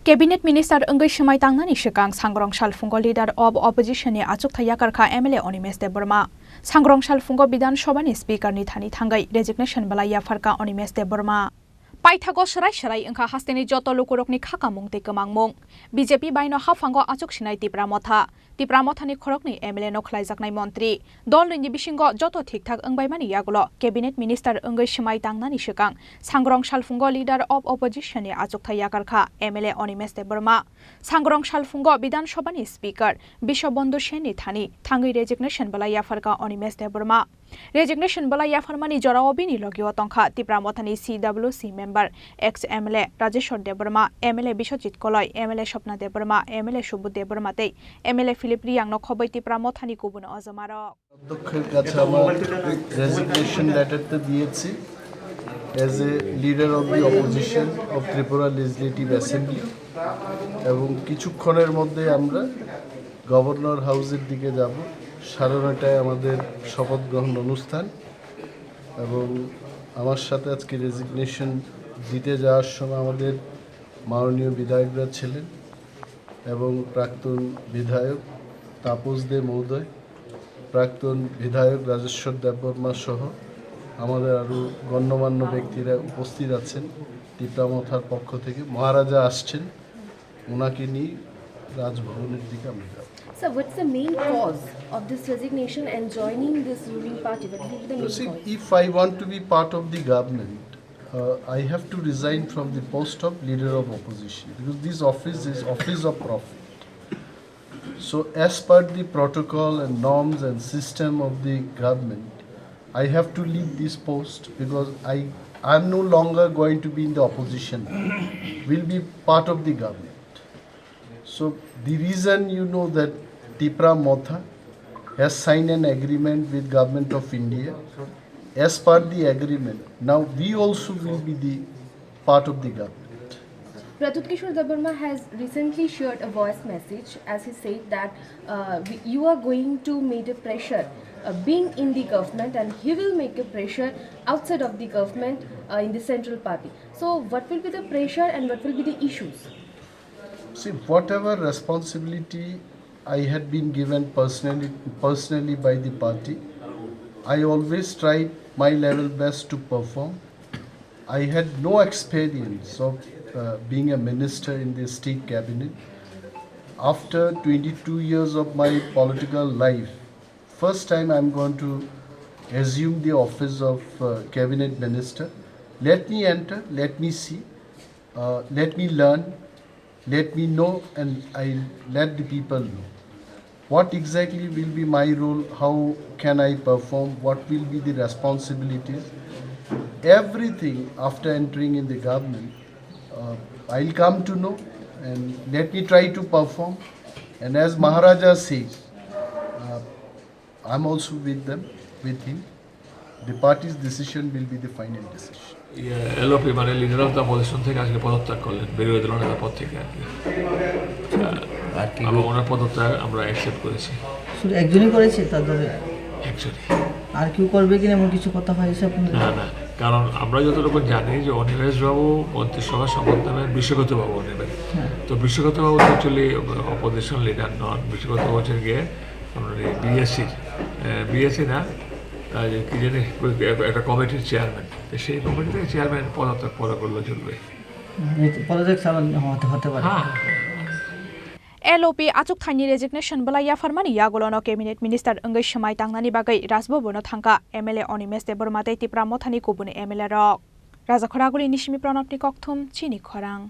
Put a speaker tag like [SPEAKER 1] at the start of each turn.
[SPEAKER 1] Cabinet Minister Engai Shimai Tangnani Shikang Sangrongsal Phungo Leader of Opposition ni Achukta Yapharkha MLA Animesh Burma. Sangrongsal Phungo Bidhan Sabhani Speaker ni Thani Thangai Resignation bala Yapharkha Animesh Burma. Paithago Sharai Engkha Hasteni Joto Lukurokni Khakamung te Kamangmung. BJP Baino Hafango Achuk Shinai Tripura Mothani Khorokni MLA no Khlaijaknai Montri. Dol ni Bisingo Joto Thikthak Engbaimani Yagulo Cabinet Minister Engai Shimai Tangnani Shikang Sangrongsal Phungo Leader of Opposition ni Achukta Yapharkha MLA Animesh Burma. Sangrongsal Phungo Bidhan Sabhani Speaker Bishobondu Sheni Thani Thangai Resignation bala Yapharkha Animesh Burma. Resignation bala Yapharmani Joraobini Logio Tongkha Tripura Mothani CWC member ex MLA Rajeshwar Deburma MLA Bishojit Koloi MLA Shopna Deburma MLA Shubut Deburma te MLA Philip Riang no khoboi Tripura Mothani Kubun Ozamaro
[SPEAKER 2] resignation letter to DHC as a leader of the opposition of Tripura Legislative Assembly এবং কিছুক্ষণের মধ্যে আমরা governor হাউসের দিকে যাব 9:30টায় আমাদের শপথ গ্রহণ অনুষ্ঠান এবং আমার সাথে আজকে রেজিগনেশন দিতে যাওয়ার সময় আমাদের মাননীয় বিধায়করা ছিলেন এবং প্রাক্তন বিধায়ক তাপস দে মহোদয় প্রাক্তন বিধায়ক রাজেশ্বর দেববর্মা সহ আমাদের আরো গণ্যমান্য ব্যক্তিরা উপস্থিত আছেন ত্রিপুরা মথার পক্ষ থেকে মহারাজা আসছেন ওনাকে নিয়ে রাজভবনের দিকে আমরা যাব
[SPEAKER 3] So what's the main cause of this resignation and joining this ruling party? What will be the main cause?
[SPEAKER 2] If I want to be part of the government, I have to resign from the post of leader of opposition because this office is office of profit. So as per the protocol and norms and system of the government, I have to leave this post because I am no longer going to be in the opposition. Will be part of the government. So the reason you know that Tripura Motha has signed an agreement with Government of India. As per the agreement, now we also will be the part of the government.
[SPEAKER 3] Kishore Deburma has recently shared a voice message as he said that you are going to make a pressure being in the government and he will make a pressure outside of the government in the central party. So what will be the pressure and what will be the issues?
[SPEAKER 2] See, whatever responsibility I had been given personally by the party, I always tried my level best to perform. I had no experience of being a minister in the state cabinet. After 22 years of my political life, first time I'm going to assume the office of cabinet minister. Let me enter, let me see, let me learn, let me know, and I let the people know. What exactly will be my role, how can I perform, what will be the responsibilities. Everything after entering in the government, I'll come to know and let me try to perform. And as Maharaja says, I'm also with them, with him. The party's decision will be the final decision.
[SPEAKER 4] LOP মানে leader of the opposition থেকে আজকে পদত্যাগ করলেন বিরোধী দলের পদ থেকে আর কি আমরা ওনার পদত্যাগ আমরা অ্যাকসেপ্ট করেছি
[SPEAKER 5] শুধু একজনই করেছে তাদের
[SPEAKER 4] অ্যাকচুয়ালি
[SPEAKER 5] আর কেউ করবে কিনা এমন কিছু কথা হয়েছে আপনাদের
[SPEAKER 4] না কারণ আমরা যতটুকু জানি যে অনিমেষ বাবু মন্ত্রিসভা শপথ নেবেন বিশ্বগত বাবু নেবেন তো বিশ্বগত বাবু অ্যাকচুয়ালি অপোজিশন লিডার নন বিশ্বগত বছর গিয়ে আমরা বিএসসি না কি জানি একটা কমিটির চেয়ারম্যান সেই কমিটি থেকে চেয়ারম্যান পদত্যাগ করলে চলবে
[SPEAKER 5] পদত্যাগ হতে পারে
[SPEAKER 1] LOP Achuk Thani Resignation bala Yapharmani Yagolono Cabinet Minister Engai Shimai Tangnani bagai Rasbobono Thangka MLA Animesh Burma te Tripura Mothani Kubuni MLA Rok Raja Khoraguli Nishimi Pranopni Kokthum Chini Khorang